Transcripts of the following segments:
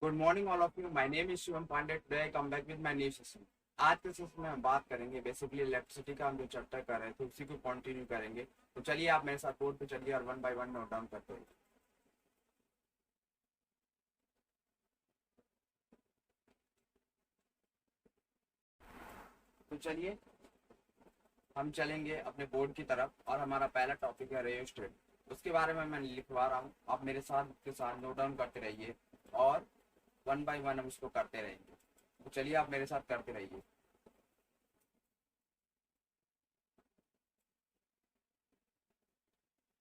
Good morning all of you. My name is Shivam Pandey. Today I come back with my new session. आज के session में हम बात करेंगे बेसिकली इलेक्ट्रिसिटी का। हम जो चैप्टर कर रहे थे उसी को कंटिन्यू करेंगे। तो चलिए आप मेरे साथ बोर्ड पे चलिए और one by one note down करते हैं। तो चलिए हम चलेंगे अपने बोर्ड की तरफ और हमारा पहला टॉपिक है रेयोस्टेट। उसके बारे में मैं लिखवा रहा हूँ, आप मेरे साथ के साथ नोट डाउन करते रहिए और वन बाय वन हम उसको करते रहेंगे। तो चलिए आप मेरे साथ करते रहिए।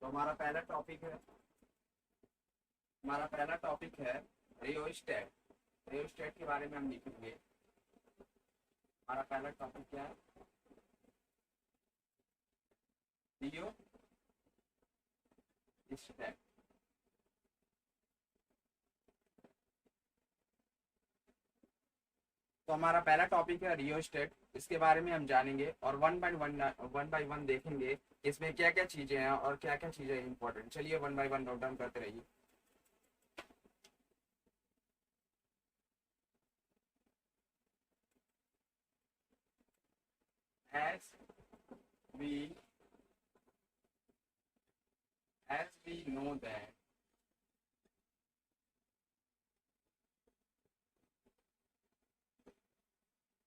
तो हमारा पहला टॉपिक है रियोस्टेट। रियोस्टेट के बारे में हम लिखेंगे। हमारा पहला टॉपिक क्या है? रियोस्टेट। तो हमारा पहला टॉपिक है रियोस्टेट। इसके बारे में हम जानेंगे और वन बाय वन देखेंगे इसमें क्या क्या चीजें हैं और क्या क्या चीजें इंपॉर्टेंट। चलिए one by one note down करते रहिए। as we as we know that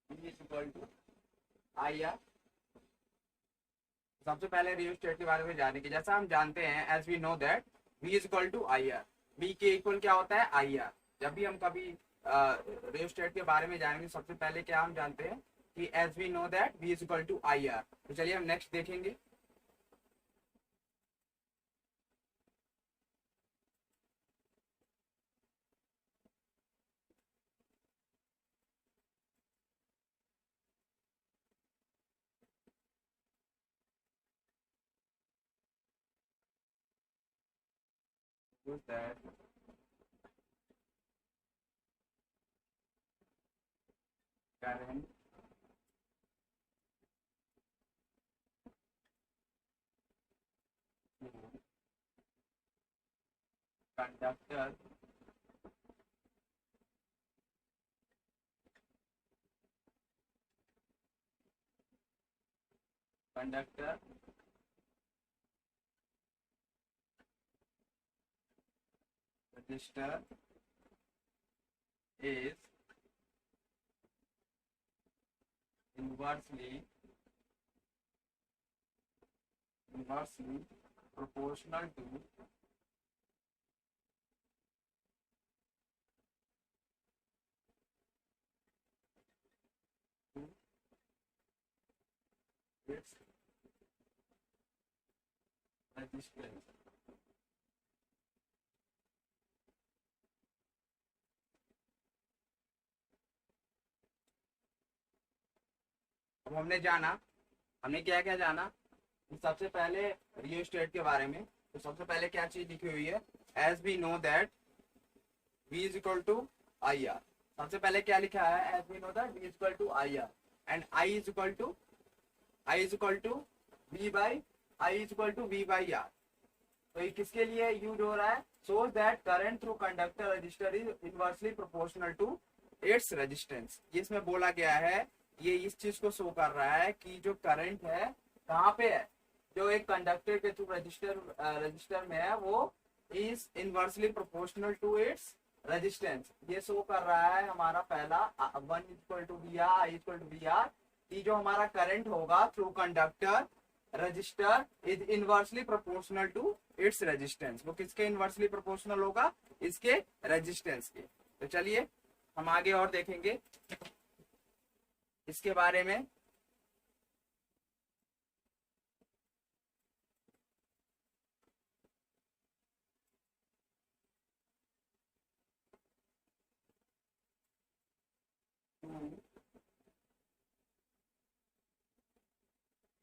V is equal to IR। सबसे पहले रियोस्टेट के बारे में जाने की, जैसा हम जानते हैं as we know that V is equal to I R. V के इक्वल क्या होता है? I R. जब भी हम कभी रियोस्टेट के बारे में जानेंगे सबसे पहले क्या हम जानते हैं कि as we know that V is equal to I R. तो चलिए हम नेक्स्ट देखेंगे। that current conductor conductor resistor is inversely proportional to its resistance। अब हमने क्या क्या जाना। सबसे पहले रियोस्टेट के बारे में, तो सबसे पहले क्या चीज लिखी हुई है? As we know that V is equal to I R. सबसे पहले क्या लिखा है? As we know that V is equal to I R and I is equal to V by R. तो ये किसके लिए यूज हो रहा है? shows that current through conductor resistor is inversely proportional to its resistance। इसमें बोला गया है, ये इस चीज को शो कर रहा है कि जो करंट है कहाँ पे है, जो एक कंडक्टर के थ्रू रजिस्टर में है वो is inversely proportional to its resistance. ये शो कर रहा है हमारा पहला one equal to V R, I equal to V R, कि जो हमारा करंट होगा through conductor resistor is inversely proportional to its resistance. वो किसके इनवर्सली प्रोपोर्शनल होगा? इसके रेजिस्टेंस के। तो चलिए हम आगे और देखेंगे इसके बारे में।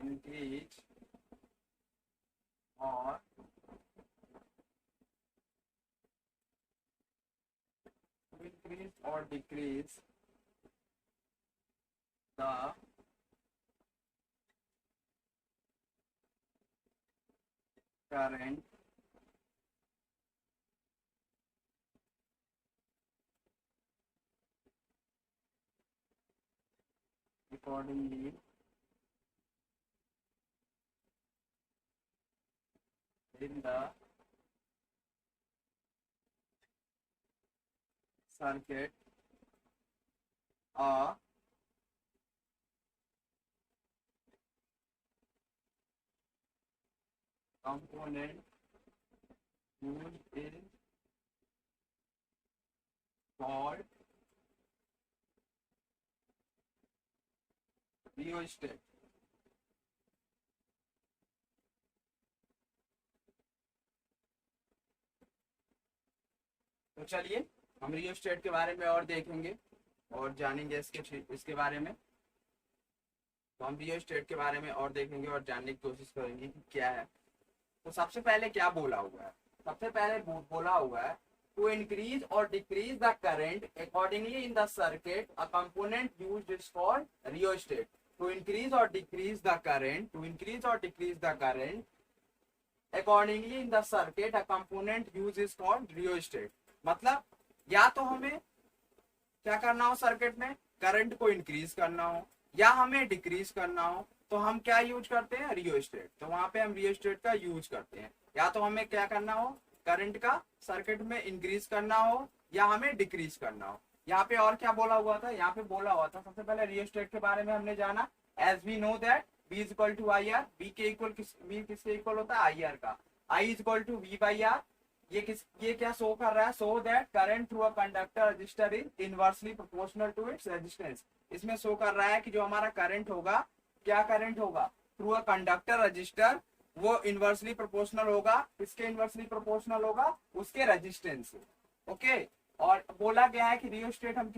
इंक्रीज और increase or decrease the current accordingly in the circuit a component used is called rheostat. तो चलिए हम रियोस्टेट के बारे में और देखेंगे और जानेंगे इसके बारे में। तो हम रियोस्टेट के बारे में और देखेंगे और जानने की कोशिश करेंगे कि क्या है। तो सबसे पहले क्या बोला हुआ है? सबसे पहले बोला हुआ है to increase or decrease the current accordingly in the circuit a component used is called rheostat. To increase or decrease the current, to increase or decrease the current accordingly in the circuit a component used is called rheostat. मतलब या तो हमें क्या करना हो circuit में, current को increase करना हो या हमें डिक्रीज करना हो, तो हम क्या यूज करते हैं? रियोस्टेट। तो वहां पे हम रियोस्टेट का यूज करते हैं। या तो हमें क्या करना हो, करंट का सर्किट में इंक्रीज करना हो या हमें डिक्रीज करना हो। यहाँ पे और क्या बोला हुआ था? यहाँ पे बोला हुआ था सबसे पहले रियोस्टेट के बारे में हमने जाना, as we know that V is equal to I R. V किसके इक्वल होता है? आई आर का। I is equal to V by R. ये क्या शो कर रहा है? Show that current through a conductor resistor is inversely proportional to its resistance. इसमें शो कर रहा है कि जो हमारा करंट होगा, क्या करंट होगा? थ्रू अ कंडक्टर रजिस्टर, वो इनवर्सली प्रोपोर्शनल होगा। किसके इनवर्सली प्रोपोर्शनल होगा? उसके रेजिस्टेंस से। ओके। और बोला गया है कि रियोस्टेट हम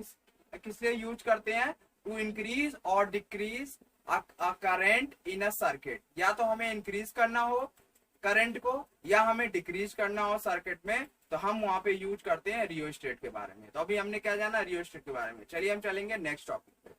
किससे यूज करते हैं? To increase or decrease a current in a circuit. या तो हमें इंक्रीज करना हो करंट को या हमें डिक्रीज करना हो सर्किट में, तो हम वहां पे यूज करते हैं रियोस्टेट के बारे में। तो अभी हमने क्या जाना? रियोस्टेट के बारे में। चलिए हम चलेंगे नेक्स्ट टॉपिक पे।